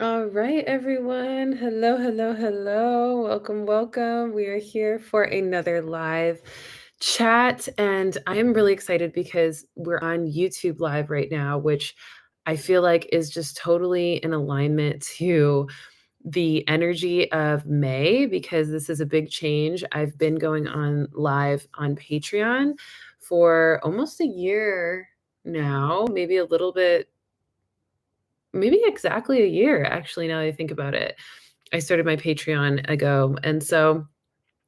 All right, everyone. Hello, hello, hello. Welcome, welcome. We are here for another live chat. And I'm really excited because we're on YouTube Live right now, which I feel like is just totally in alignment to the energy of May because this is a big change. I've been going on live on Patreon for almost a year now, maybe a little bit, maybe exactly a year, actually, now that I think about it. I started my Patreon ago, and so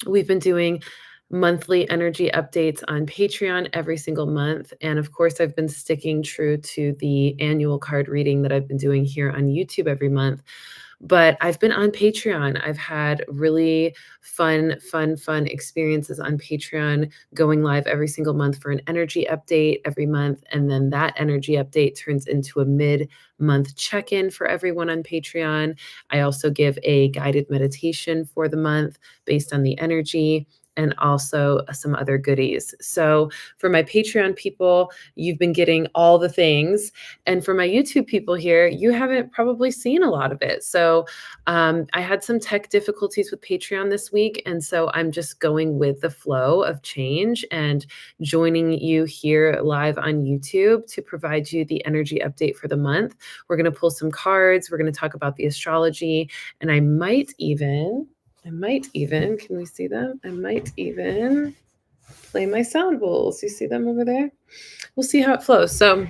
we've been doing monthly energy updates on Patreon every single month, and of course, I've been sticking true to the annual card reading that I've been doing here on YouTube every month. But I've been on Patreon. I've had really fun experiences on Patreon, going live every single month for an energy update every month, and then that energy update turns into a mid-month check-in for everyone on Patreon. I also give a guided meditation for the month based on the energy and also some other goodies. So for my Patreon people, you've been getting all the things. And for my YouTube people here, you haven't probably seen a lot of it. So I had some tech difficulties with Patreon this week. And so I'm just going with the flow of change and joining you here live on YouTube to provide you the energy update for the month. We're going to pull some cards. We're going to talk about the astrology. And I might even, can we see them? I might even play my sound bowls. You see them over there? We'll see how it flows. So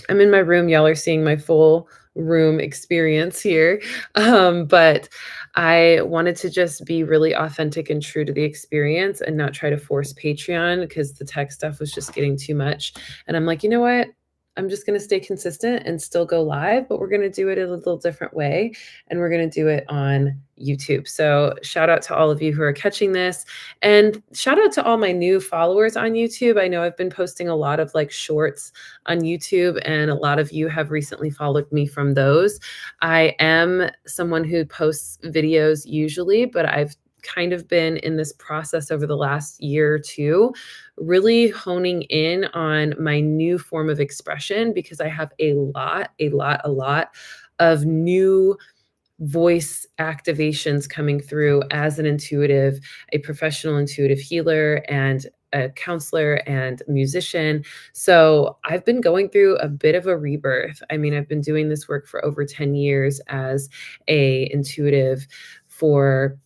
I'm in my room. Y'all are seeing my full room experience here. But I wanted to just be really authentic and true to the experience and not try to force Patreon because the tech stuff was just getting too much. And I'm like, you know what? I'm just going to stay consistent and still go live, but we're going to do it a little different way. And we're going to do it on YouTube. So shout out to all of you who are catching this. And shout out to all my new followers on YouTube. I know I've been posting a lot of like shorts on YouTube, and a lot of you have recently followed me from those. I am someone who posts videos usually, but I've kind of been in this process over the last year or two, really honing in on my new form of expression because I have a lot of new voice activations coming through as an intuitive, a professional intuitive healer, and a counselor and musician. So I've been going through a bit of a rebirth. I mean, I've been doing this work for over 10 years as a intuitive for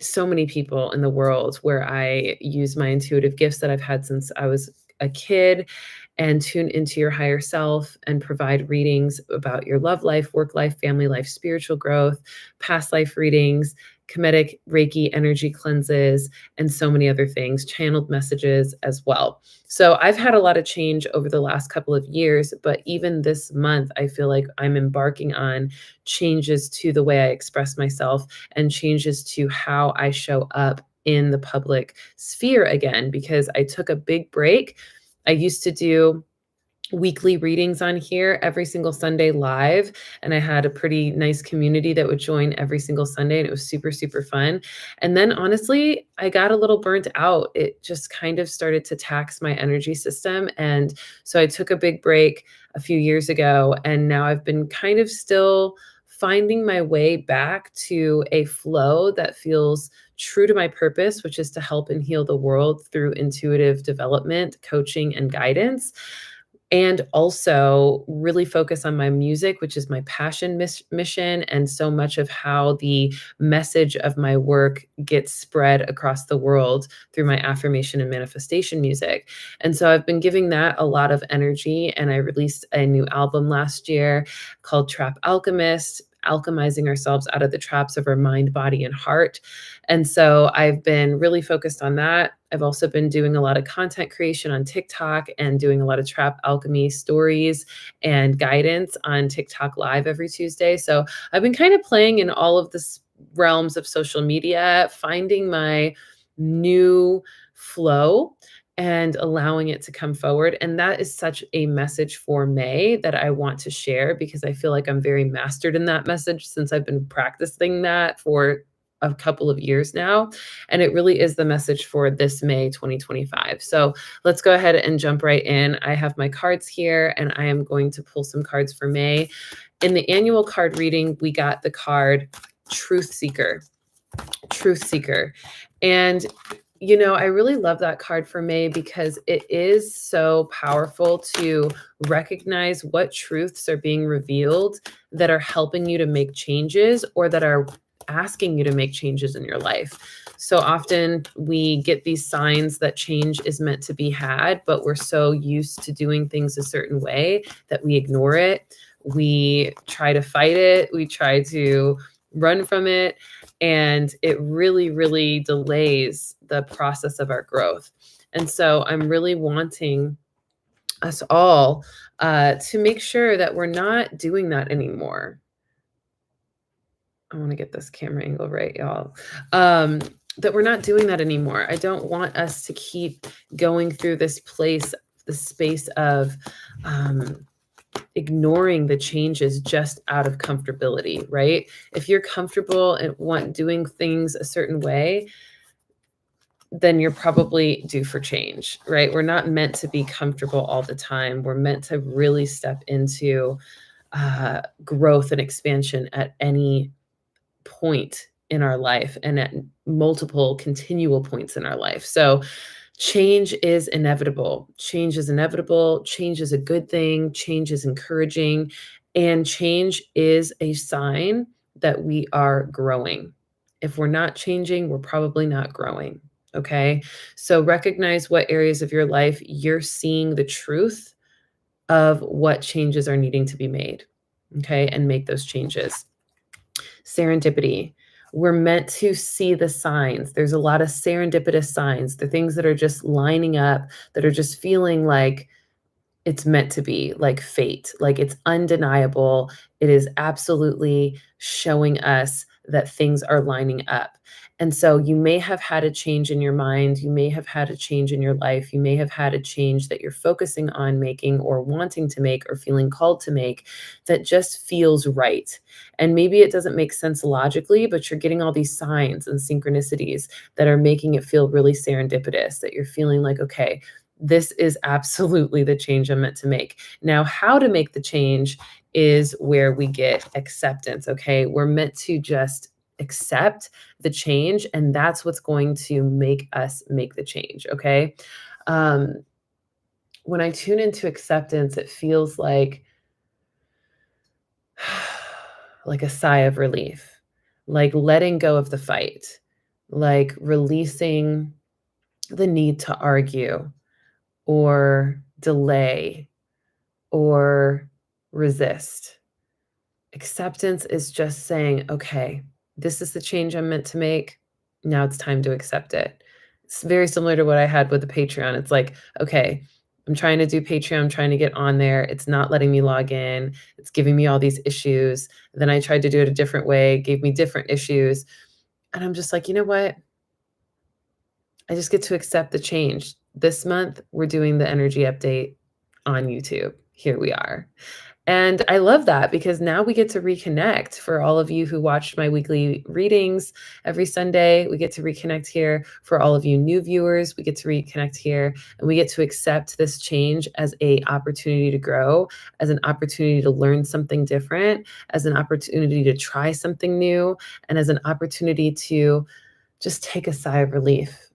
so many people in the world where I use my intuitive gifts that I've had since I was a kid and tune into your higher self and provide readings about your love life, work life, family life, spiritual growth, past life readings, Kemetic Reiki energy cleanses, and so many other things, channeled messages as well. So I've had a lot of change over the last couple of years, but even this month, I feel like I'm embarking on changes to the way I express myself and changes to how I show up in the public sphere again because I took a big break. I used to do weekly readings on here every single Sunday live. And I had a pretty nice community that would join every single Sunday. And it was super fun. And then honestly, I got a little burnt out. It just kind of started to tax my energy system. And so I took a big break a few years ago. And now I've been kind of still finding my way back to a flow that feels true to my purpose, which is to help and heal the world through intuitive development, coaching, and guidance, and also really focus on my music, which is my passion mission, and so much of how the message of my work gets spread across the world through my affirmation and manifestation music. And so I've been giving that a lot of energy, and I released a new album last year called Trap Alchemist, alchemizing ourselves out of the traps of our mind, body, and heart. And so I've been really focused on that. I've also been doing a lot of content creation on TikTok and doing a lot of trap alchemy stories and guidance on TikTok live every Tuesday. So I've been kind of playing in all of this realms of social media, finding my new flow and allowing it to come forward. And that is such a message for May that I want to share because I feel like I'm very mastered in that message since I've been practicing that for a couple of years now. And it really is the message for this May 2025. So let's go ahead and jump right in. I have my cards here and I am going to pull some cards for May. In the annual card reading, we got the card Truth Seeker. Truth Seeker. And I really love that card for May because it is so powerful to recognize what truths are being revealed that are helping you to make changes or that are asking you to make changes in your life. So often we get these signs that change is meant to be had, but we're so used to doing things a certain way that we ignore it. We try to fight it. We try to run from it. And it really, really delays the process of our growth. And so I'm really wanting us all to make sure that we're not doing that anymore. I want to get this camera angle right, y'all. That we're not doing that anymore. I don't want us to keep going through this space of ignoring the changes just out of comfortability, right? If you're comfortable and want doing things a certain way, then you're probably due for change, right? We're not meant to be comfortable all the time. We're meant to really step into growth and expansion at any point in our life and at multiple continual points in our life. So change is inevitable. Change is inevitable. Change is a good thing. Change is encouraging. And change is a sign that we are growing. If we're not changing, we're probably not growing. Okay. So recognize what areas of your life you're seeing the truth of what changes are needing to be made. Okay. And make those changes. Serendipity. We're meant to see the signs. There's a lot of serendipitous signs, the things that are just lining up, that are just feeling like it's meant to be, like fate, like it's undeniable. It is absolutely showing us that things are lining up. And so you may have had a change in your mind. You may have had a change in your life. You may have had a change that you're focusing on making or wanting to make or feeling called to make that just feels right. And maybe it doesn't make sense logically, but you're getting all these signs and synchronicities that are making it feel really serendipitous, that you're feeling like, okay, this is absolutely the change I'm meant to make. Now, how to make the change is where we get acceptance. Okay. We're meant to just accept the change, and that's what's going to make us make the change. Okay. When I tune into acceptance, it feels like a sigh of relief, like letting go of the fight, like releasing the need to argue or delay or resist. Acceptance is just saying, okay, this is the change I'm meant to make. Now it's time to accept it. It's very similar to what I had with the Patreon. It's like, okay, I'm trying to do Patreon, I'm trying to get on there. It's not letting me log in. It's giving me all these issues. Then I tried to do it a different way, gave me different issues. And I'm just like, you know what? I just get to accept the change. This month, we're doing the energy update on YouTube. Here we are. And I love that because now we get to reconnect. For all of you who watched my weekly readings every Sunday, we get to reconnect here. For all of you new viewers, we get to reconnect here, and we get to accept this change as an opportunity to grow, as an opportunity to learn something different, as an opportunity to try something new, and as an opportunity to just take a sigh of relief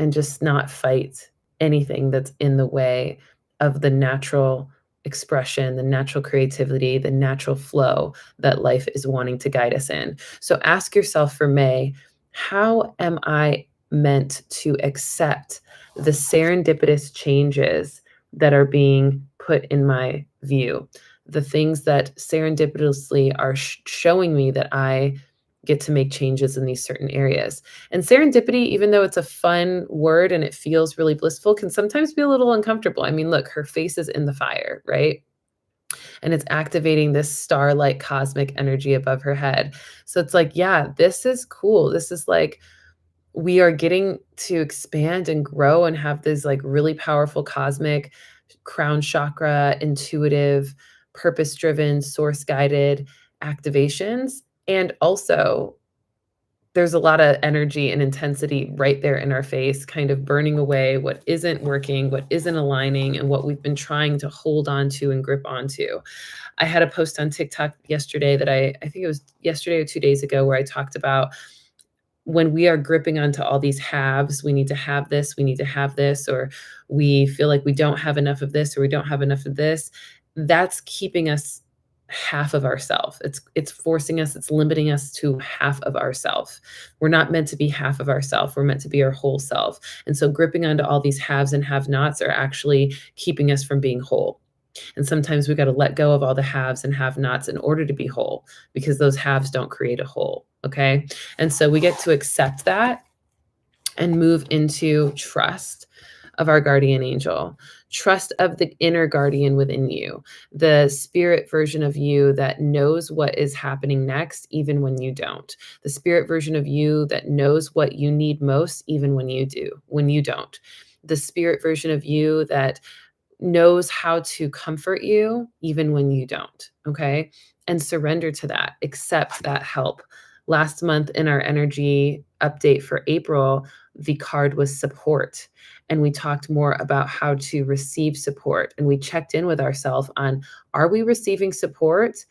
and just not fight anything that's in the way of the natural expression, the natural creativity, the natural flow that life is wanting to guide us in. So ask yourself for May, how am I meant to accept the serendipitous changes that are being put in my view? The things that serendipitously are showing me that I get to make changes in these certain areas. And serendipity, even though it's a fun word and it feels really blissful, can sometimes be a little uncomfortable. I mean, look, her face is in the fire, right? And it's activating this star-like cosmic energy above her head. So it's like, yeah, this is cool. This is like, we are getting to expand and grow and have these like really powerful cosmic crown chakra, intuitive, purpose-driven, source-guided activations. And also, there's a lot of energy and intensity right there in our face, kind of burning away what isn't working, what isn't aligning, and what we've been trying to hold on to and grip onto. I had a post on TikTok yesterday that I think it was yesterday or 2 days ago, where I talked about when we are gripping onto all these haves, we need to have this, we need to have this, or we feel like we don't have enough of this, or we don't have enough of this, that's keeping us half of ourself. It's forcing us, it's limiting us to half of ourself. We're not meant to be half of ourself. We're meant to be our whole self. And so gripping onto all these haves and have-nots are actually keeping us from being whole. And sometimes we got to let go of all the haves and have-nots in order to be whole, because those haves don't create a whole. Okay. And so we get to accept that and move into trust of our guardian angel, trust of the inner guardian within you, the spirit version of you that knows what is happening next, even when you don't, the spirit version of you that knows what you need most, even when you don't, the spirit version of you that knows how to comfort you even when you don't. Okay. And surrender to that, accept that help. Last month in our energy update for April, the card was support. And we talked more about how to receive support. And we checked in with ourselves on, are we receiving support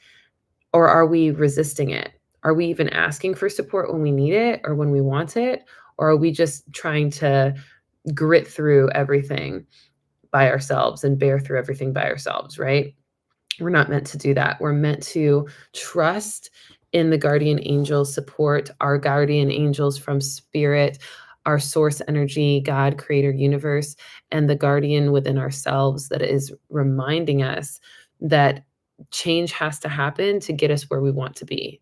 or are we resisting it? Are we even asking for support when we need it or when we want it? Or are we just trying to grit through everything by ourselves and bear through everything by ourselves, right? We're not meant to do that. We're meant to trust in the guardian angels support, our guardian angels from spirit, our source energy, God, creator, universe, and the guardian within ourselves that is reminding us that change has to happen to get us where we want to be.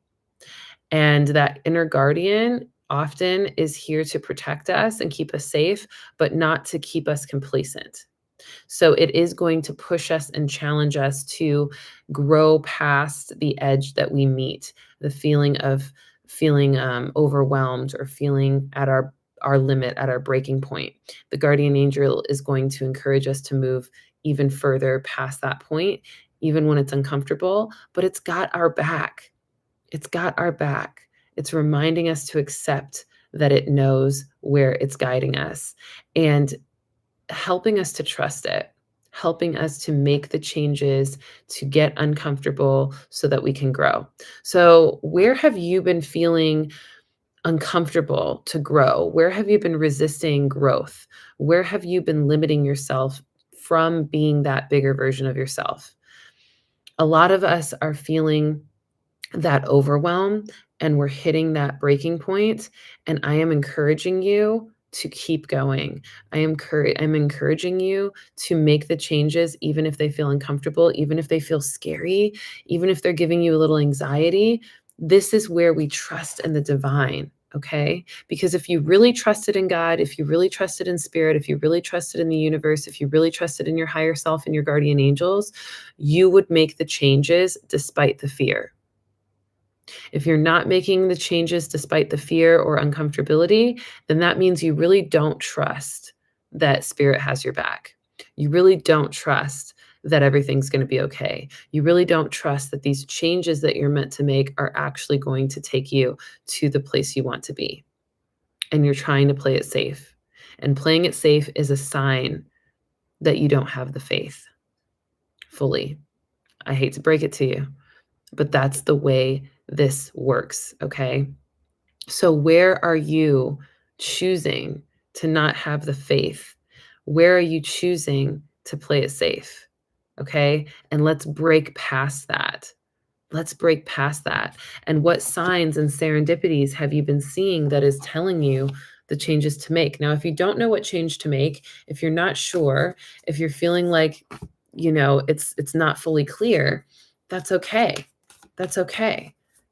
And that inner guardian often is here to protect us and keep us safe, but not to keep us complacent. So it is going to push us and challenge us to grow past the edge that we meet, the feeling of feeling overwhelmed or feeling at our limit, at our breaking point. The guardian angel is going to encourage us to move even further past that point, even when it's uncomfortable, but it's got our back. It's got our back. It's reminding us to accept that it knows where it's guiding us and helping us to trust it, helping us to make the changes to get uncomfortable so that we can grow. So, where have you been feeling uncomfortable to grow? Where have you been resisting growth? Where have you been limiting yourself from being that bigger version of yourself? A lot of us are feeling that overwhelm and we're hitting that breaking point, and I am encouraging you to keep going. I'm encouraging you to make the changes even if they feel uncomfortable, even if they feel scary, even if they're giving you a little anxiety. This is where we trust in the divine, okay? Because if you really trusted in God, if you really trusted in spirit, if you really trusted in the universe, if you really trusted in your higher self and your guardian angels, you would make the changes despite the fear. If you're not making the changes despite the fear or uncomfortability, then that means you really don't trust that spirit has your back. You really don't trust that everything's going to be okay. You really don't trust that these changes that you're meant to make are actually going to take you to the place you want to be. And you're trying to play it safe. And playing it safe is a sign that you don't have the faith fully. I hate to break it to you, but that's the way this works, okay? So where are you choosing to not have the faith? Where are you choosing to play it safe? Okay? And let's break past that. Let's break past that. And what signs and serendipities have you been seeing that is telling you the changes to make? Now, if you don't know what change to make, if you're not sure, if you're feeling like, it's not fully clear, that's okay. That's okay.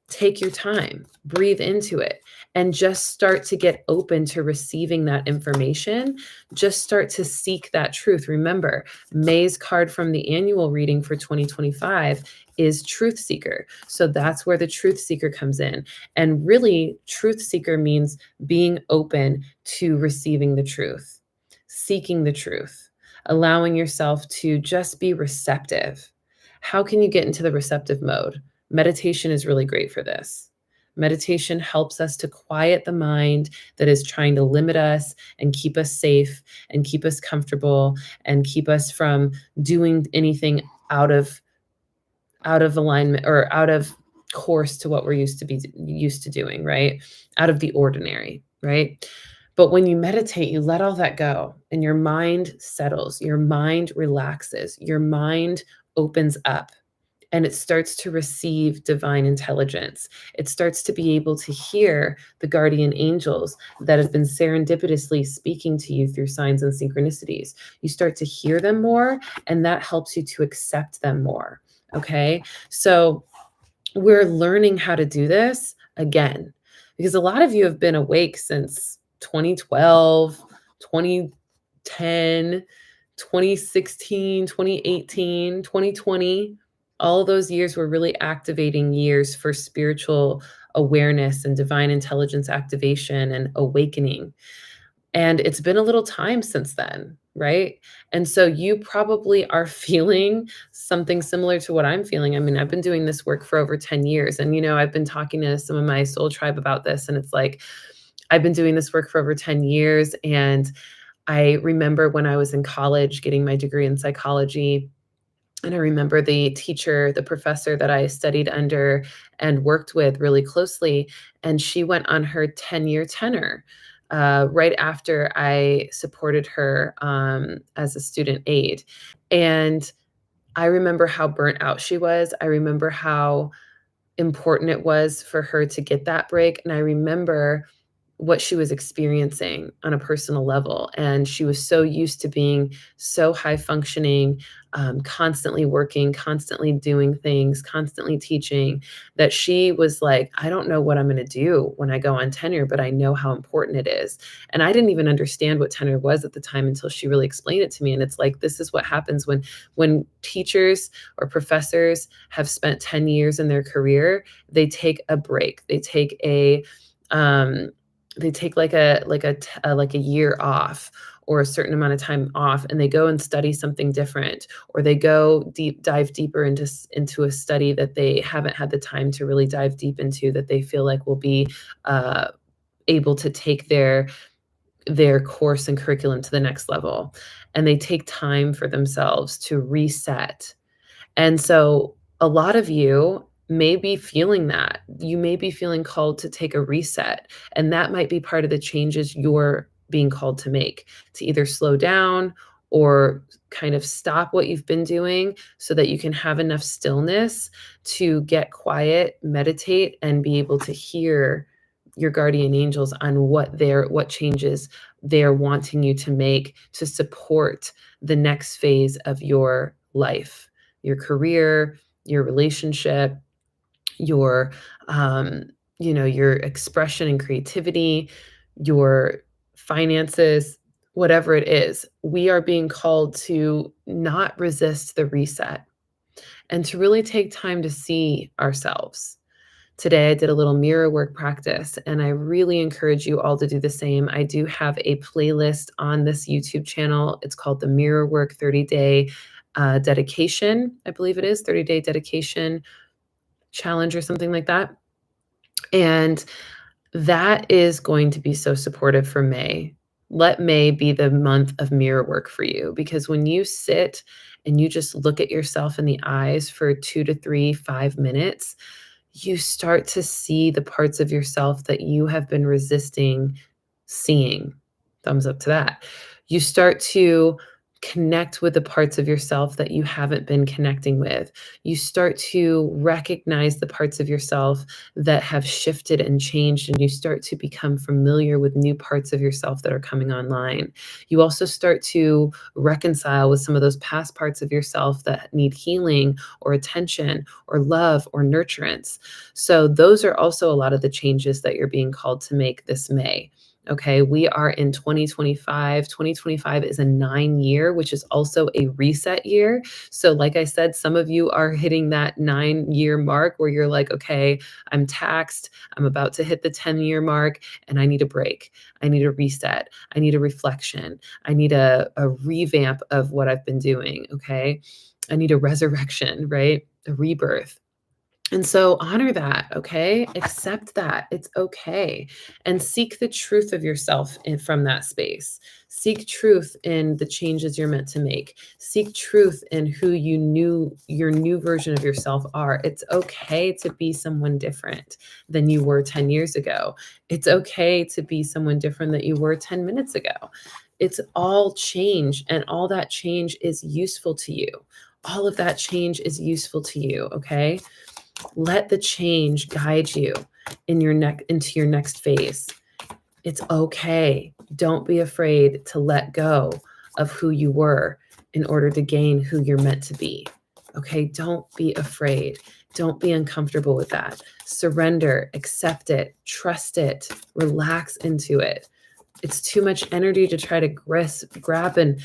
Take your time, breathe into it, and just start to get open to receiving that information. Just start to seek that truth. Remember, May's card from the annual reading for 2025 is Truth Seeker. So that's where the Truth Seeker comes in. And really, Truth Seeker means being open to receiving the truth, seeking the truth, allowing yourself to just be receptive. How can you get into the receptive mode? Meditation is really great for this. Meditation helps us to quiet the mind that is trying to limit us and keep us safe and keep us comfortable and keep us from doing anything out of alignment or out of course to what we're used to doing, right? Out of the ordinary, right? But when you meditate, you let all that go and your mind settles, your mind relaxes, your mind opens up and it starts to receive divine intelligence. It starts to be able to hear the guardian angels that have been serendipitously speaking to you through signs and synchronicities. You start to hear them more, and that helps you to accept them more. Okay. So we're learning how to do this again because a lot of you have been awake since 2012, 2010, 2016, 2018, 2020. All of those years were really activating years for spiritual awareness and divine intelligence activation and awakening. And it's been a little time since then, right? And so you probably are feeling something similar to what I'm feeling. I mean, I've been doing this work for over 10 years. And, I've been talking to some of my soul tribe about this. And it's like, I've been doing this work for over 10 years. And I remember when I was in college getting my degree in psychology. And I remember the teacher, the professor that I studied under and worked with really closely. And she went on her 10-year tenure right after I supported her as a student aide. And I remember how burnt out she was. I remember how important it was for her to get that break. And I remember what she was experiencing on a personal level. And she was so used to being so high functioning, constantly working, constantly doing things, constantly teaching, that she was like, I don't know what I'm going to do when I go on tenure, but I know how important it is. And I didn't even understand what tenure was at the time until she really explained it to me. And it's like, this is what happens when teachers or professors have spent 10 years in their career, they take a break. They take like a year off or a certain amount of time off, and they go and study something different, or they dive deeper into a study that they haven't had the time to really dive deep into, that they feel like will be uh, able to take their course and curriculum to the next level. And they take time for themselves to reset. And so a lot of you may be feeling that. You may be feeling called to take a reset. And that might be part of the changes you're being called to make, to either slow down or kind of stop what you've been doing so that you can have enough stillness to get quiet, meditate, and be able to hear your guardian angels on what changes they're wanting you to make to support the next phase of your life, your career, your relationship, your your expression and creativity, your finances, whatever it is. We are being called to not resist the reset and to really take time to see ourselves. Today, I did a little mirror work practice, and I really encourage you all to do the same. I do have a playlist on this YouTube channel. It's called the Mirror Work 30-Day Dedication. I believe it is 30-Day Dedication Challenge or something like that. And that is going to be so supportive for May. Let May be the month of mirror work for you, because when you sit and you just look at yourself in the eyes for 2 to 3, 5 minutes, you start to see the parts of yourself that you have been resisting seeing. Thumbs up to that. You start to connect with the parts of yourself that you haven't been connecting with. You start to recognize the parts of yourself that have shifted and changed, and you start to become familiar with new parts of yourself that are coming online. You also start to reconcile with some of those past parts of yourself that need healing or attention or love or nurturance. So those are also a lot of the changes that you're being called to make this May. Okay, we are in 2025. 2025 is a 9-year, which is also a reset year. So, like I said, some of you are hitting that 9-year mark where you're like, okay, I'm taxed. I'm about to hit the 10-year mark and I need a break. I need a reset. I need a reflection. I need a revamp of what I've been doing. Okay, I need a resurrection, right? A rebirth. And so honor that, okay? Accept that. It's okay. And seek the truth of yourself from that space. Seek truth in the changes you're meant to make. Seek truth in who your new version of yourself are. It's okay to be someone different than you were 10 years ago. It's okay to be someone different that you were 10 minutes ago. It's all change, and all that change is useful to you. All of that change is useful to you, okay? Let the change guide you into your next phase. It's okay. Don't be afraid to let go of who you were in order to gain who you're meant to be. Okay? Don't be afraid. Don't be uncomfortable with that. Surrender, accept it, trust it, relax into it. It's too much energy to try to grab and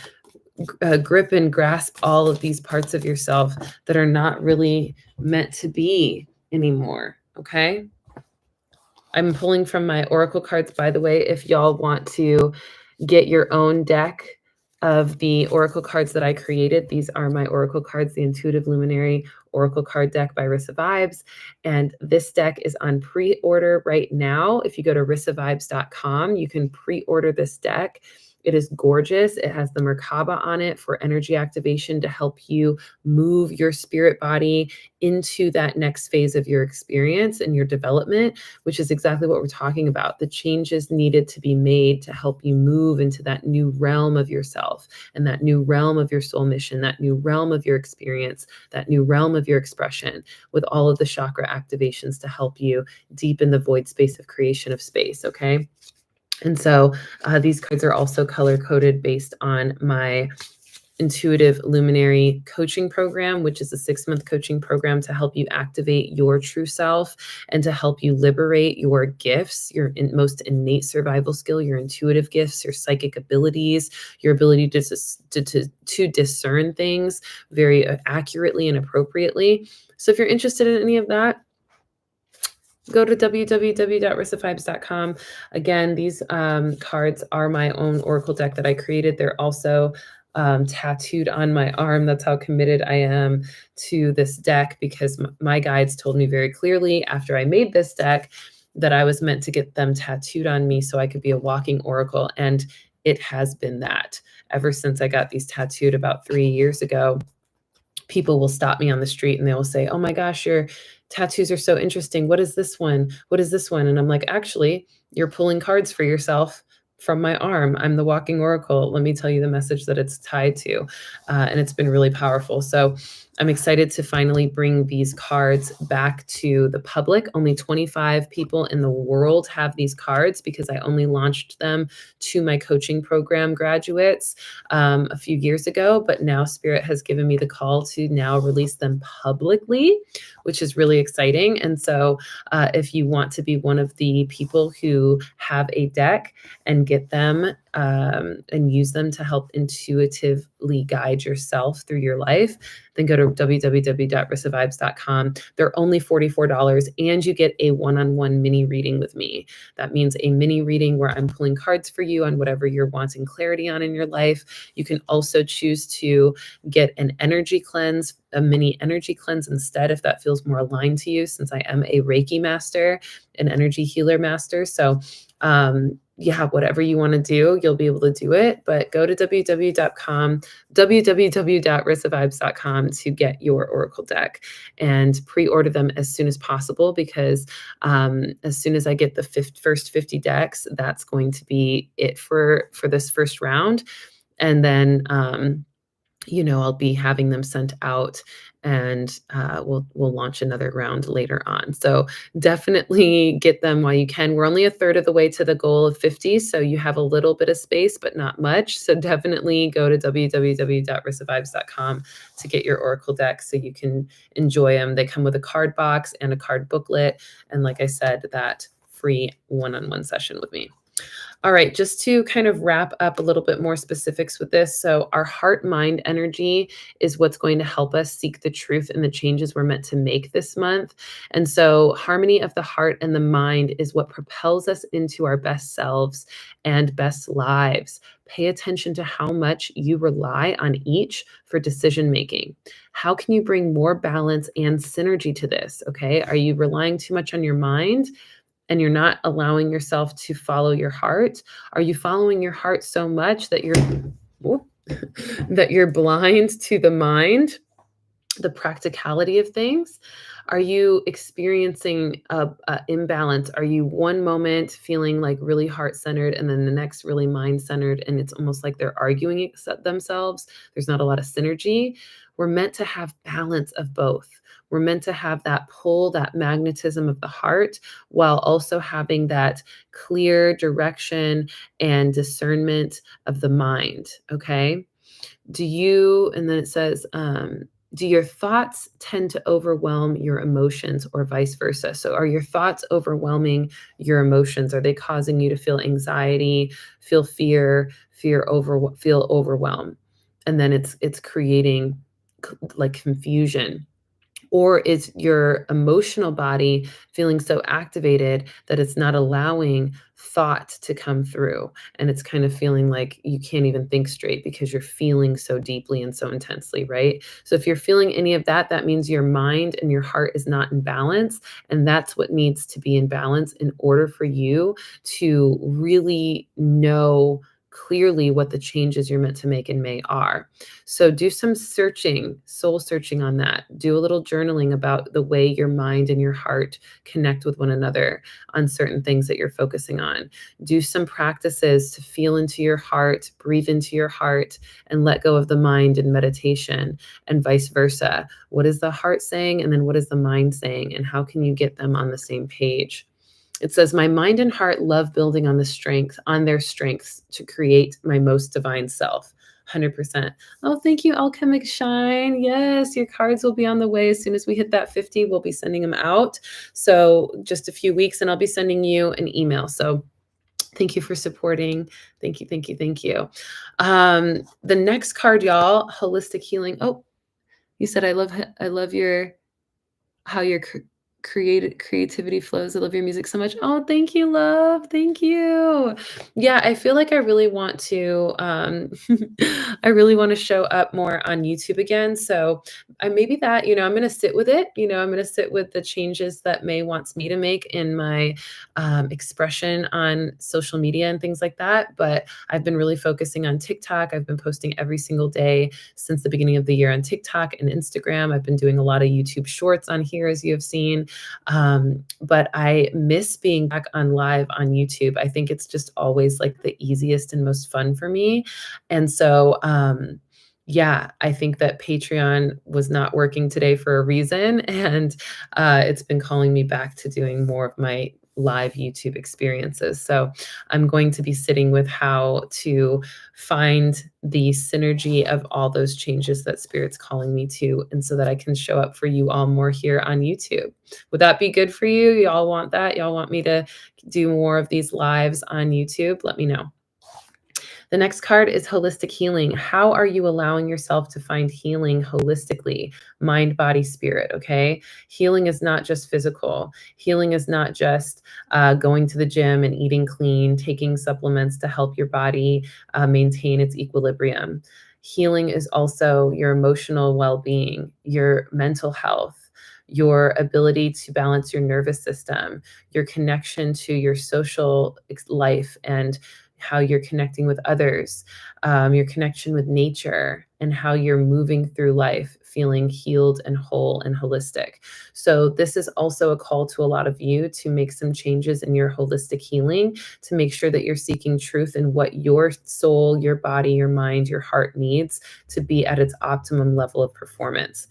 grip and grasp all of these parts of yourself that are not really meant to be anymore. Okay. I'm pulling from my Oracle cards, by the way, if y'all want to get your own deck of the Oracle cards that I created. These are my Oracle cards, the Intuitive Luminary Oracle card deck by Rissa Vibes. And this deck is on pre-order right now. If you go to rissavibes.com, you can pre-order this deck. It is gorgeous. It has the Merkaba on it for energy activation to help you move your spirit body into that next phase of your experience and your development, which is exactly what we're talking about. The changes needed to be made to help you move into that new realm of yourself and that new realm of your soul mission, that new realm of your experience, that new realm of your expression, with all of the chakra activations to help you deepen the void space of creation of space. Okay. And so these cards are also color coded based on my Intuitive Luminary coaching program, which is a 6-month coaching program to help you activate your true self and to help you liberate your gifts, your most innate survival skill, your intuitive gifts, your psychic abilities, your ability to discern things very accurately and appropriately. So if you're interested in any of that, go to www.rissavibes.com. Again, these cards are my own Oracle deck that I created. They're also tattooed on my arm. That's how committed I am to this deck, because my guides told me very clearly after I made this deck that I was meant to get them tattooed on me so I could be a walking oracle. And it has been that. Ever since I got these tattooed about 3 years ago, people will stop me on the street and they will say, "Oh my gosh, your tattoos are so interesting. What is this one? What is this one?" And I'm like, "Actually, you're pulling cards for yourself from my arm. I'm the walking oracle. Let me tell you the message that it's tied to." And it's been really powerful. So I'm excited to finally bring these cards back to the public. Only 25 people in the world have these cards because I only launched them to my coaching program graduates a few years ago. But now Spirit has given me the call to now release them publicly, which is really exciting. And so if you want to be one of the people who have a deck and get them and use them to help intuitively guide yourself through your life, then go to www.rissavibes.com. They're only $44 and you get a one-on-one mini reading with me. That means a mini reading where I'm pulling cards for you on whatever you're wanting clarity on in your life. You can also choose to get an energy cleanse, a mini energy cleanse instead, if that feels more aligned to you, since I am a Reiki master, an energy healer master. So yeah, whatever you want to do, you'll be able to do it. But go to www.rissavibes.com to get your Oracle deck and pre-order them as soon as possible, because as soon as I get the first 50 decks, that's going to be it for this first round. And then I'll be having them sent out, and we'll launch another round later on. So definitely get them while you can. We're only a third of the way to the goal of 50, so you have a little bit of space, but not much. So definitely go to www.rissavibes.com to get your Oracle deck so you can enjoy them. They come with a card box and a card booklet, and like I said, that free one-on-one session with me. All right, just to kind of wrap up a little bit more specifics with this. So, our heart mind energy is what's going to help us seek the truth and the changes we're meant to make this month. And so, harmony of the heart and the mind is what propels us into our best selves and best lives. Pay attention to how much you rely on each for decision making. How can you bring more balance and synergy to this? Okay. Are you relying too much on your mind, and you're not allowing yourself to follow your heart? Are you following your heart so much that you're whoop, that you're blind to the mind, the practicality of things? Are you experiencing a imbalance? Are you one moment feeling like really heart centered and then the next really mind centered, and it's almost like they're arguing themselves? There's not a lot of synergy. We're meant to have balance of both. We're meant to have that pull, that magnetism of the heart, while also having that clear direction and discernment of the mind. Okay. And then it says, do your thoughts tend to overwhelm your emotions or vice versa? So are your thoughts overwhelming your emotions? Are they causing you to feel anxiety, feel fear, feel overwhelm? And then it's creating like confusion. Or is your emotional body feeling so activated that it's not allowing thought to come through? And it's kind of feeling like you can't even think straight because you're feeling so deeply and so intensely, right? So if you're feeling any of that, that means your mind and your heart is not in balance. And that's what needs to be in balance in order for you to really know clearly what the changes you're meant to make in May are. So do some searching, soul searching on that. Do a little journaling about the way your mind and your heart connect with one another on certain things that you're focusing on. Do some practices to feel into your heart, breathe into your heart, and let go of the mind in meditation, and vice versa. What is the heart saying? And then what is the mind saying? And how can you get them on the same page? It says, my mind and heart love building on their strengths to create my most divine self. 100%. Oh, thank you, Alchemic Shine. Yes, your cards will be on the way. As soon as we hit that 50, we'll be sending them out. So just a few weeks, and I'll be sending you an email. So thank you for supporting. Thank you, thank you, thank you. The next card, y'all, holistic healing. Oh, you said I love your how your creativity flows. I love your music so much. Oh, thank you, love. Thank you. Yeah, I feel like I really want to I really want to show up more on YouTube again. So I maybe that, I'm gonna sit with it. I'm gonna sit with the changes that May wants me to make in my expression on social media and things like that. But I've been really focusing on TikTok. I've been posting every single day since the beginning of the year on TikTok and Instagram. I've been doing a lot of YouTube shorts on here, as you have seen. But I miss being back on live on YouTube. I think it's just always like the easiest and most fun for me. And so, yeah, I think that Patreon was not working today for a reason. And it's been calling me back to doing more of my live YouTube experiences. So I'm going to be sitting with how to find the synergy of all those changes that Spirit's calling me to, and so that I can show up for you all more here on YouTube. Would that be good for you? Y'all want that? Y'all want me to do more of these lives on YouTube? Let me know. The next card is holistic healing. How are you allowing yourself to find healing holistically? Mind, body, spirit, okay? Healing is not just physical. Healing is not just going to the gym and eating clean, taking supplements to help your body maintain its equilibrium. Healing is also your emotional well-being, your mental health, your ability to balance your nervous system, your connection to your social life and how you're connecting with others, your connection with nature, and how you're moving through life feeling healed and whole and holistic. So this is also a call to a lot of you to make some changes in your holistic healing, to make sure that you're seeking truth in what your soul, your body, your mind, your heart needs to be at its optimum level of performance.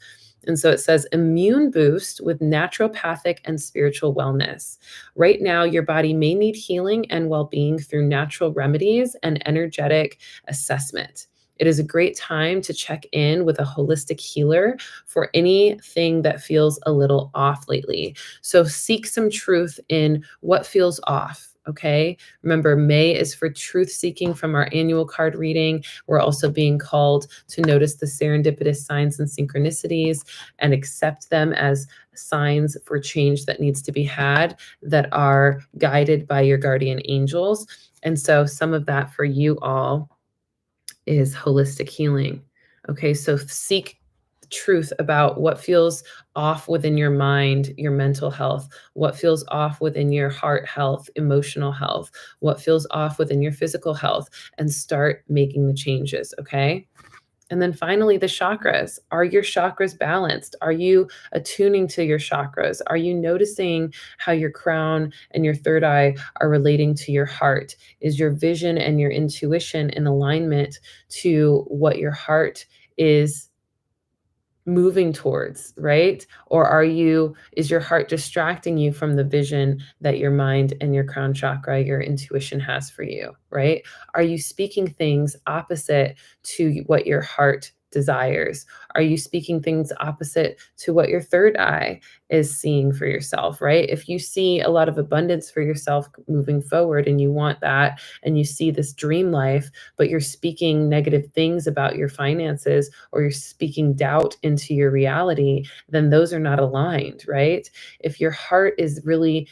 And so it says immune boost with naturopathic and spiritual wellness. Right now, your body may need healing and well-being through natural remedies and energetic assessment. It is a great time to check in with a holistic healer for anything that feels a little off lately. So seek some truth in what feels off. Okay. Remember, May is for truth seeking from our annual card reading. We're also being called to notice the serendipitous signs and synchronicities and accept them as signs for change that needs to be had, that are guided by your guardian angels. And so some of that for you all is holistic healing. Okay, so seek truth about what feels off within your mind, your mental health, what feels off within your heart health, emotional health, what feels off within your physical health, and start making the changes. Okay. And then finally, the chakras. Are your chakras balanced? Are you attuning to your chakras? Are you noticing how your crown and your third eye are relating to your heart? Is your vision and your intuition in alignment to what your heart is moving towards, right? Or is your heart distracting you from the vision that your mind and your crown chakra, your intuition has for you, right? Are you speaking things opposite to what your heart desires? Are you speaking things opposite to what your third eye is seeing for yourself, right? If you see a lot of abundance for yourself moving forward and you want that, and you see this dream life, but you're speaking negative things about your finances, or you're speaking doubt into your reality, then those are not aligned, right? If your heart is really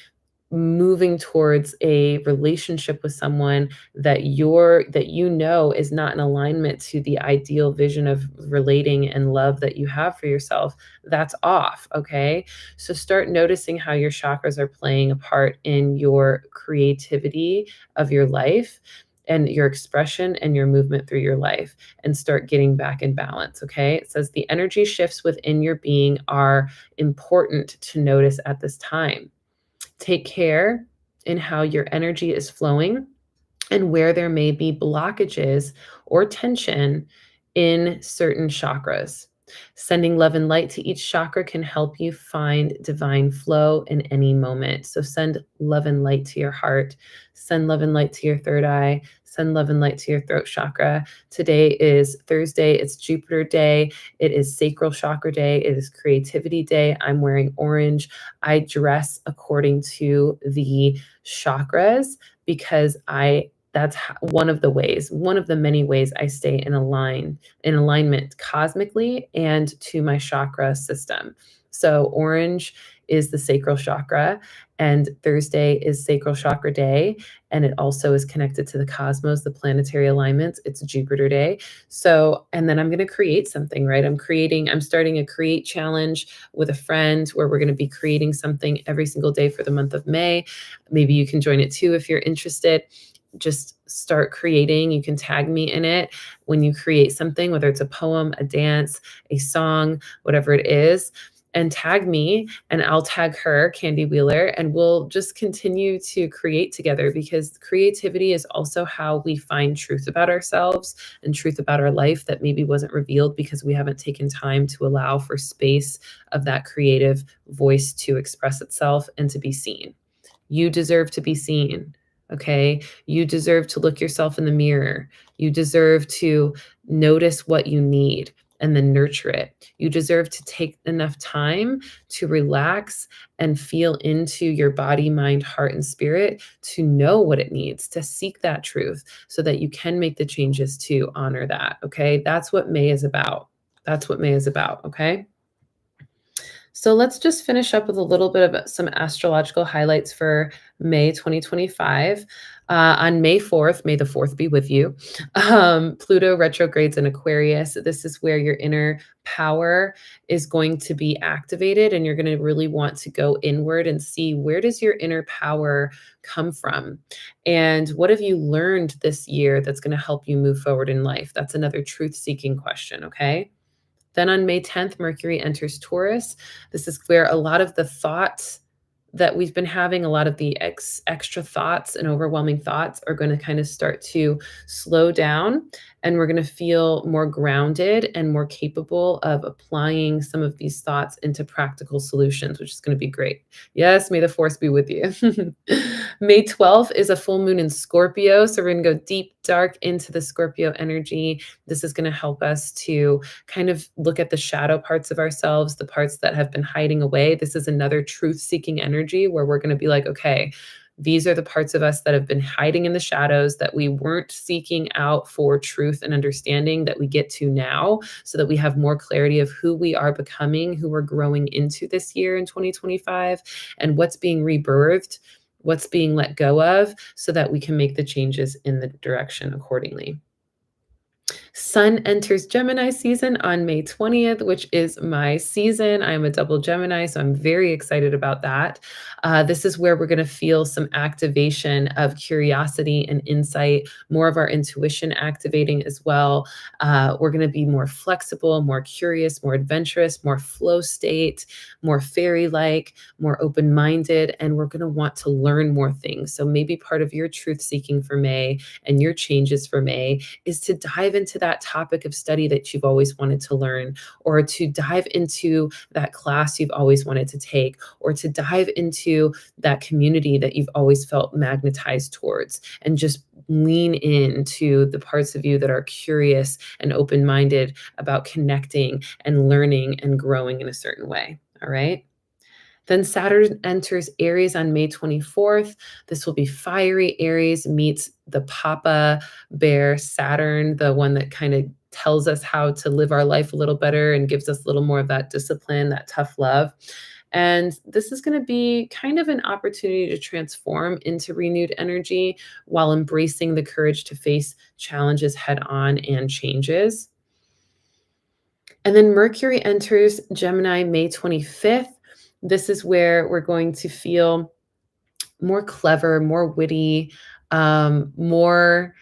moving towards a relationship with someone that you know is not in alignment to the ideal vision of relating and love that you have for yourself, that's off. Okay, so start noticing how your chakras are playing a part in your creativity of your life and your expression and your movement through your life, and start getting back in balance. Okay, it says the energy shifts within your being are important to notice at this time. Take care in how your energy is flowing and where there may be blockages or tension in certain chakras. Sending love and light to each chakra can help you find divine flow in any moment. So send love and light to your heart, send love and light to your third eye, send love and light to your throat chakra. Today is Thursday, it's Jupiter day, it is sacral chakra day, it is creativity day. I'm wearing orange. I dress according to the chakras because one of the many ways I stay in alignment cosmically and to my chakra system. So orange is the sacral chakra, and Thursday is sacral chakra day, and it also is connected to the cosmos, the planetary alignments. It's Jupiter day. So, and then I'm going to create something, right? I'm starting a create challenge with a friend where we're going to be creating something every single day for the month of May. Maybe you can join it too if you're interested. Just start creating. You can tag me in it when you create something, whether it's a poem, a dance, a song, whatever it is, and tag me and I'll tag her, Candy Wheeler, and we'll just continue to create together, because creativity is also how we find truth about ourselves and truth about our life that maybe wasn't revealed because we haven't taken time to allow for space of that creative voice to express itself and to be seen. You deserve to be seen. Okay. You deserve to look yourself in the mirror. You deserve to notice what you need and then nurture it. You deserve to take enough time to relax and feel into your body, mind, heart, and spirit to know what it needs, to seek that truth so that you can make the changes to honor that. Okay. That's what May is about. That's what May is about. Okay. So let's just finish up with a little bit of some astrological highlights for May 2025. On May 4th, may the 4th be with you, Pluto retrogrades in Aquarius. This is where your inner power is going to be activated, and you're going to really want to go inward and see, where does your inner power come from? And what have you learned this year that's going to help you move forward in life? That's another truth-seeking question, okay? Then on May 10th, Mercury enters Taurus. This is where a lot of the thoughts that we've been having, a lot of the extra thoughts and overwhelming thoughts are going to kind of start to slow down, and we're going to feel more grounded and more capable of applying some of these thoughts into practical solutions, which is going to be great. Yes, may the force be with you. May 12th is a full moon in Scorpio, so we're going to go deep, dark into the Scorpio energy. This is going to help us to kind of look at the shadow parts of ourselves, the parts that have been hiding away. This is another truth-seeking energy where we're going to be like, okay, These are the parts of us that have been hiding in the shadows, that we weren't seeking out for truth and understanding, that we get to now, so that we have more clarity of who we are becoming, who we're growing into this year in 2025, and what's being rebirthed, what's being let go of, so that we can make the changes in the direction accordingly. Sun enters Gemini season on May 20th, which is my season. I am a double Gemini, so I'm very excited about that. This is where we're going to feel some activation of curiosity and insight, more of our intuition activating as well. We're going to be more flexible, more curious, more adventurous, more flow state, more fairy like, more open minded, and we're going to want to learn more things. So maybe part of your truth seeking for May and your changes for May is to dive into that topic of study that you've always wanted to learn, or to dive into that class you've always wanted to take, or to dive into that community that you've always felt magnetized towards, and just lean into the parts of you that are curious and open-minded about connecting and learning and growing in a certain way. All right. Then Saturn enters Aries on May 24th. This will be fiery. Aries meets the Papa Bear Saturn, the one that kind of tells us how to live our life a little better and gives us a little more of that discipline, that tough love. And this is going to be kind of an opportunity to transform into renewed energy while embracing the courage to face challenges head on and changes. And then Mercury enters Gemini May 25th. This is where we're going to feel more clever, more witty, more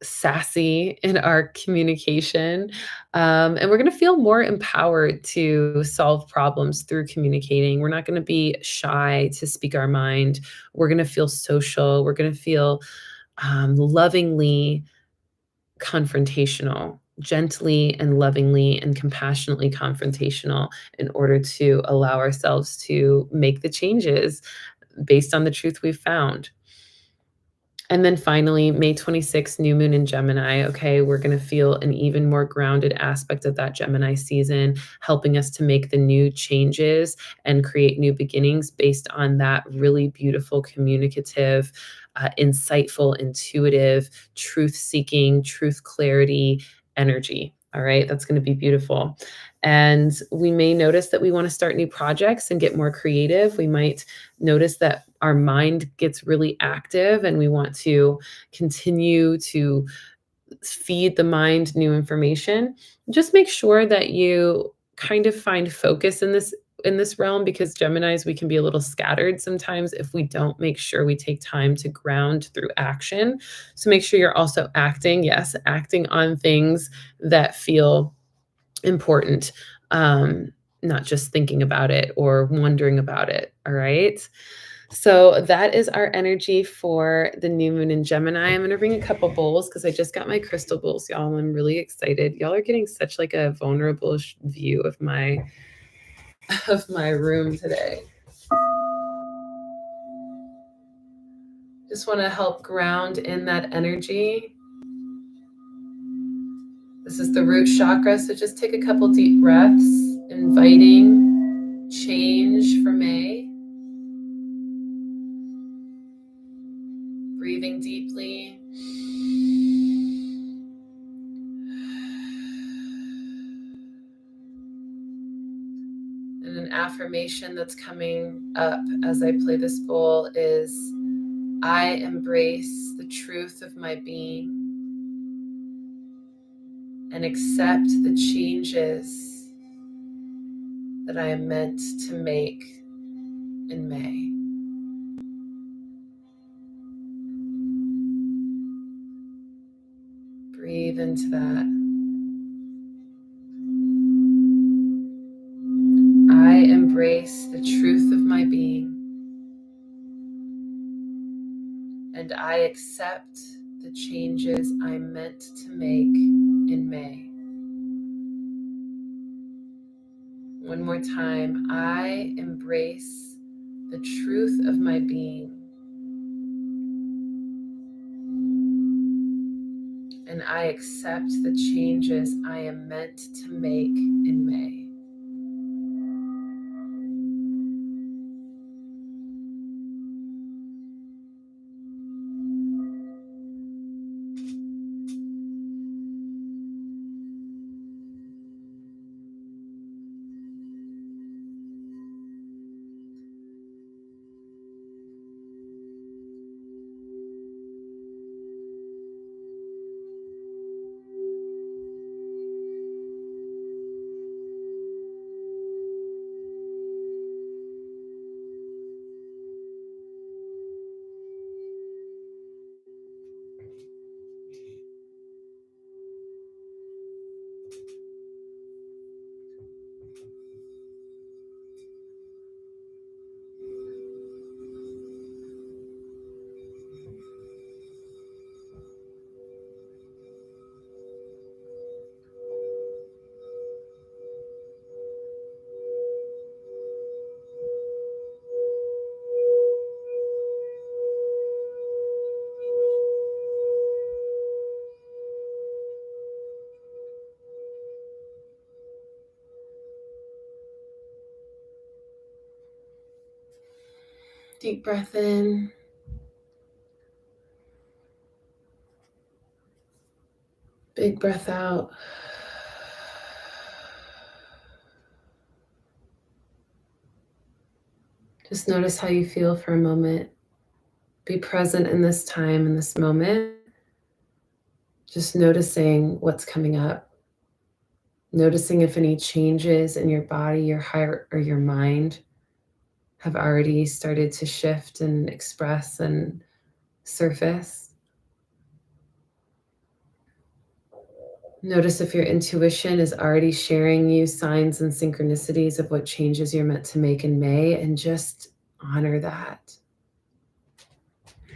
sassy in our communication. And we're going to feel more empowered to solve problems through communicating. We're not going to be shy to speak our mind. We're going to feel social. We're going to feel lovingly confrontational, gently and lovingly and compassionately confrontational, in order to allow ourselves to make the changes based on the truth we've found. And then finally, May 26th, new moon in Gemini. Okay, we're going to feel an even more grounded aspect of that Gemini season, helping us to make the new changes and create new beginnings based on that really beautiful, communicative, insightful, intuitive, truth seeking, truth clarity energy. All right, that's going to be beautiful. And we may notice that we want to start new projects and get more creative. We might notice that our mind gets really active and we want to continue to feed the mind new information. Just make sure that you kind of find focus in this realm, because Geminis, we can be a little scattered sometimes if we don't make sure we take time to ground through action. So make sure you're also acting, yes, acting on things that feel important, not just thinking about it or wondering about it. All right. So that is our energy for the new moon in Gemini. I'm going to bring a couple bowls because I just got my crystal bowls, y'all. I'm really excited. Y'all are getting such like a vulnerable view of my room today. Just want to help ground in that energy. This is the root chakra, so just take a couple deep breaths, inviting change for May. Breathing deeply. And an affirmation that's coming up as I play this bowl is, I embrace the truth of my being and accept the changes that I am meant to make in May. Breathe into that. I embrace the truth of my being, and I accept the changes I'm meant to make in May. One more time. I embrace the truth of my being, and I accept the changes I am meant to make in May. Deep breath in. Big breath out. Just notice how you feel for a moment. Be present in this time, in this moment. Just noticing what's coming up. Noticing if any changes in your body, your heart, or your mind have already started to shift and express and surface. Notice if your intuition is already sharing you signs and synchronicities of what changes you're meant to make in May, and just honor that.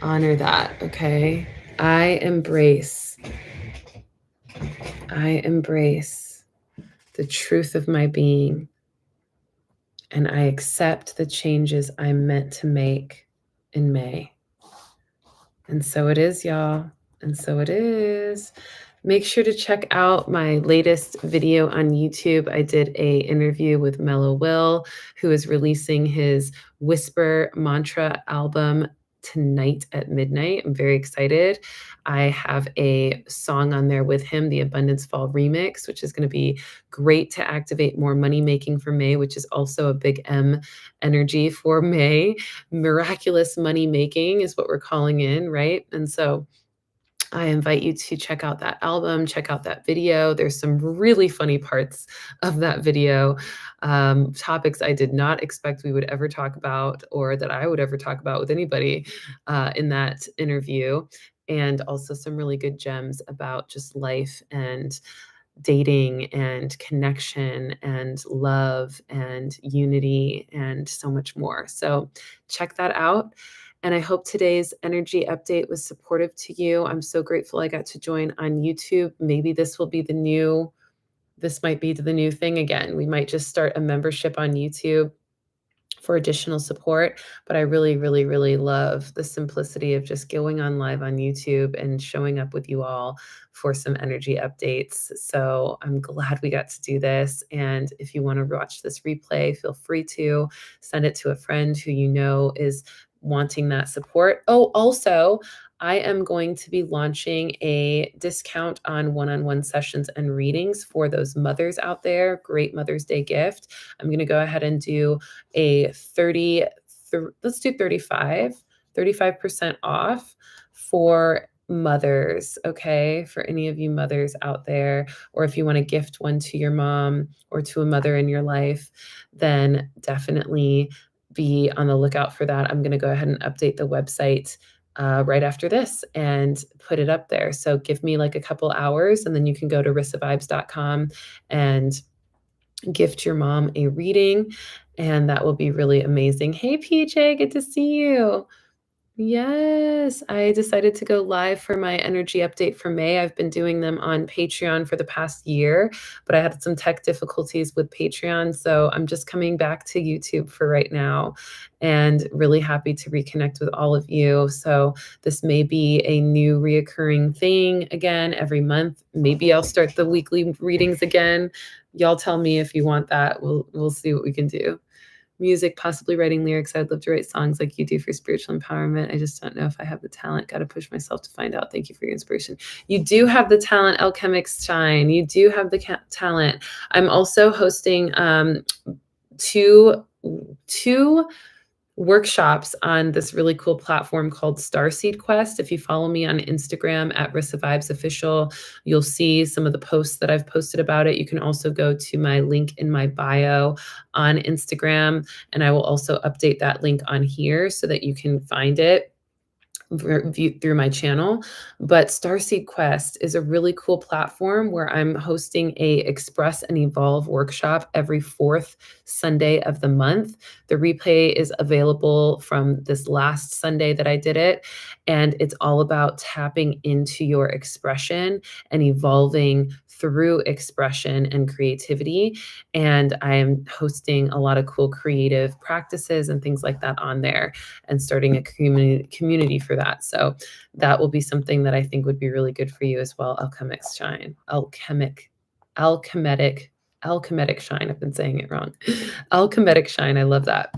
Honor that, okay? I embrace the truth of my being, and I accept the changes I'm meant to make in May. And so it is, y'all. And so it is. Make sure to check out my latest video on YouTube. I did a interview with Mellow Will, who is releasing his Whisper Mantra album tonight at midnight. I'm very excited. I have a song on there with him, the Abundance Fall remix, which is going to be great to activate more money making for May, which is also a big M energy for May. Miraculous money making is what we're calling in, right? And so I invite you to check out that album, check out that video. There's some really funny parts of that video, topics I did not expect we would ever talk about or that I would ever talk about with anybody in that interview. And also some really good gems about just life and dating and connection and love and unity and so much more. So check that out. And I hope today's energy update was supportive to you. I'm so grateful I got to join on YouTube. Maybe this might be the new thing again. We might just start a membership on YouTube for additional support. But I really, really, really love the simplicity of just going on live on YouTube and showing up with you all for some energy updates. So I'm glad we got to do this. And if you want to watch this replay, feel free to send it to a friend who you know is wanting that support. Oh, also, I am going to be launching a discount on one-on-one sessions and readings for those mothers out there. Great Mother's Day gift. I'm going to go ahead and do a let's do 35% off for mothers, okay? For any of you mothers out there, or if you want to gift one to your mom or to a mother in your life, then definitely be on the lookout for that. I'm going to go ahead and update the website right after this and put it up there. So give me like a couple hours and then you can go to rissavibes.com and gift your mom a reading, and that will be really amazing. Hey, PJ, good to see you. Yes, I decided to go live for my energy update for May. I've been doing them on Patreon for the past year, but I had some tech difficulties with Patreon. So I'm just coming back to YouTube for right now and really happy to reconnect with all of you. So this may be a new reoccurring thing again every month. Maybe I'll start the weekly readings again. Y'all tell me if you want that. We'll see what we can do. Music, possibly writing lyrics. I'd love to write songs like you do for spiritual empowerment. I just don't know if I have the talent. Got to push myself to find out. Thank you for your inspiration. You do have the talent, Alchemics Shine. You do have the talent. I'm also hosting two workshops on this really cool platform called Starseed Quest. If you follow me on Instagram at Rissa Vibes Official, you'll see some of the posts that I've posted about it. You can also go to my link in my bio on Instagram, and I will also update that link on here so that you can find it through my channel. But Starseed Quest is a really cool platform where I'm hosting a Express and Evolve workshop every fourth Sunday of the month. The replay is available from this last Sunday that I did it. And it's all about tapping into your expression and evolving through expression and creativity. And I am hosting a lot of cool creative practices and things like that on there and starting a community for that. So that will be something that I think would be really good for you as well. Alchemic Shine. Alchemetic Shine. I've been saying it wrong. Alchemetic Shine. I love that.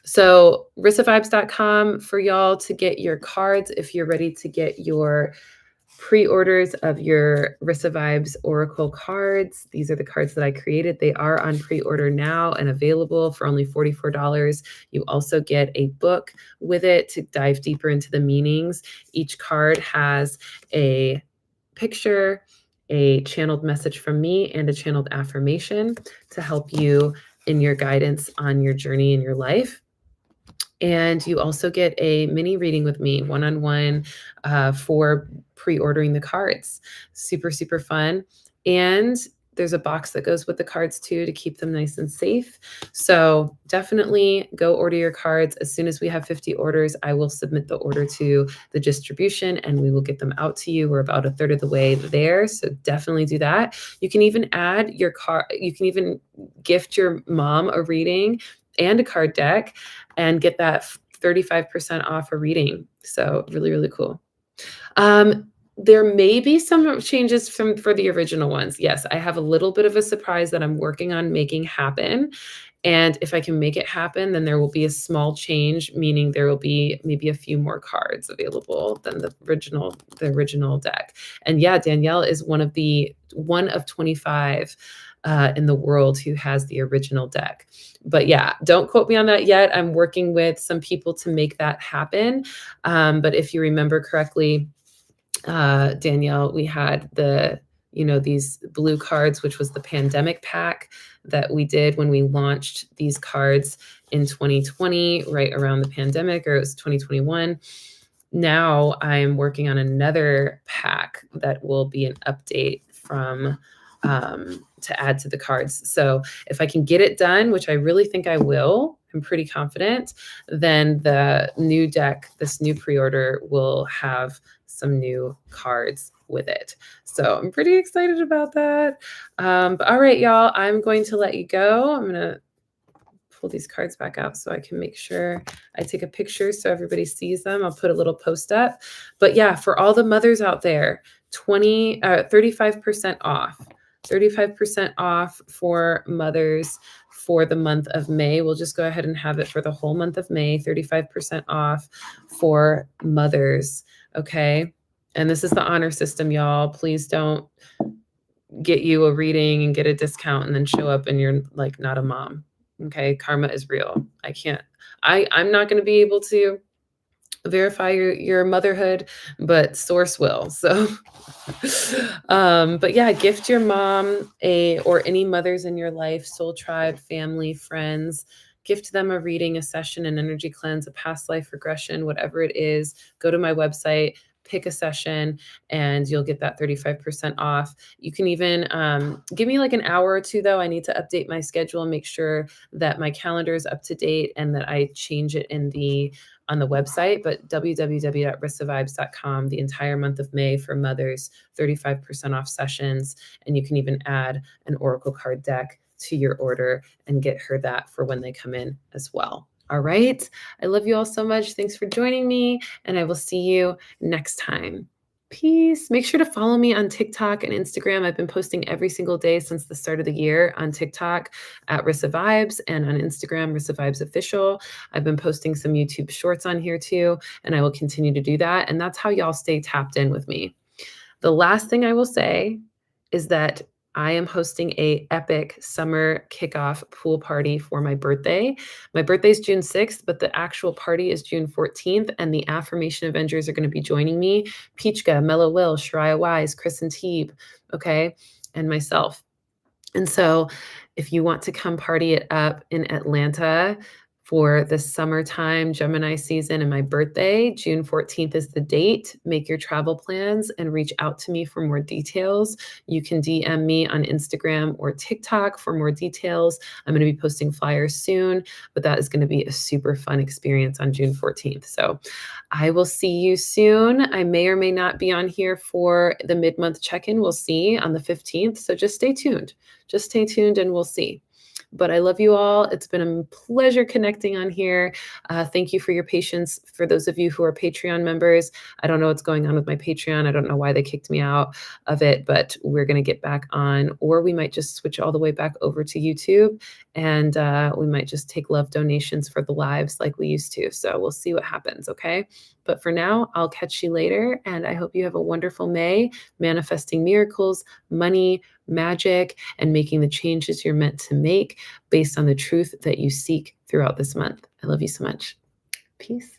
So risavibes.com for y'all to get your cards if you're ready to get your pre-orders of your Rissa Vibes Oracle cards. These are the cards that I created. They are on pre-order now and available for only $44. You also get a book with it to dive deeper into the meanings. Each card has a picture, a channeled message from me, and a channeled affirmation to help you in your guidance on your journey in your life. And you also get a mini reading with me, one-on-one, for pre-ordering the cards. Super, super fun. And there's a box that goes with the cards too to keep them nice and safe. So definitely go order your cards. As soon as we have 50 orders, I will submit the order to the distribution and we will get them out to you. We're about a third of the way there. So definitely do that. You can even add your card. You can even gift your mom a reading and a card deck and get that 35% off a reading. So really, really cool. There may be some changes for the original ones. Yes, I have a little bit of a surprise that I'm working on making happen. And if I can make it happen, then there will be a small change, meaning there will be maybe a few more cards available than the original deck. And yeah, Danielle is one of 25 in the world who has the original deck. But yeah, don't quote me on that yet. I'm working with some people to make that happen. But if you remember correctly, Danielle, we had these blue cards, which was the pandemic pack that we did when we launched these cards in 2020, right around the pandemic, or it was 2021. Now I'm working on another pack that will be an update from to add to the cards. So if I can get it done, which I really think I will, I'm pretty confident, then the new deck, this new pre-order will have some new cards with it. So I'm pretty excited about that. But all right, y'all, I'm going to let you go. I'm going to pull these cards back out so I can make sure I take a picture so everybody sees them. I'll put a little post up. But yeah, for all the mothers out there, 35% off. 35% off for mothers for the month of May. We'll just go ahead and have it for the whole month of May, 35% off for mothers. Okay. And this is the honor system, y'all. Please don't get you a reading and get a discount and then show up and you're like not a mom. Okay. Karma is real. I'm not going to be able to verify your motherhood, but source will. So, but yeah, gift your mom or any mothers in your life, soul tribe, family, friends, gift them a reading, a session, an energy cleanse, a past life regression, whatever it is. Go to my website, pick a session, and you'll get that 35% off. You can even give me like an hour or two, though. I need to update my schedule and make sure that my calendar is up to date and that I change it on the website, but www.rissavibes.com, the entire month of May for mothers, 35% off sessions. And you can even add an Oracle card deck to your order and get her that for when they come in as well. All right. I love you all so much. Thanks for joining me, and I will see you next time. Peace. Make sure to follow me on TikTok and Instagram. I've been posting every single day since the start of the year on TikTok at Rissa Vibes and on Instagram, Rissa Vibes Official. I've been posting some YouTube shorts on here too, and I will continue to do that. And that's how y'all stay tapped in with me. The last thing I will say is that I am hosting a epic summer kickoff pool party for my birthday. My birthday is June 6th, but the actual party is June 14th, and the Affirmation Avengers are going to be joining me. Peachka, Mellow Will, Shariah Wise, Chris and Teeb, okay, and myself. And so if you want to come party it up in Atlanta for the summertime Gemini season and my birthday, June 14th is the date. Make your travel plans and reach out to me for more details. You can DM me on Instagram or TikTok for more details. I'm going to be posting flyers soon, but that is going to be a super fun experience on June 14th. So I will see you soon. I may or may not be on here for the mid-month check-in. We'll see on the 15th. So just stay tuned. Just stay tuned and we'll see. But I love you all. It's been a pleasure connecting on here. Thank you for your patience. For those of you who are Patreon members, I don't know what's going on with my Patreon. I don't know why they kicked me out of it, but we're going to get back on, or we might just switch all the way back over to YouTube, and we might just take love donations for the lives like we used to. So we'll see what happens. Okay. But for now, I'll catch you later. And I hope you have a wonderful May, manifesting miracles, money, magic, and making the changes you're meant to make based on the truth that you seek throughout this month. I love you so much. Peace.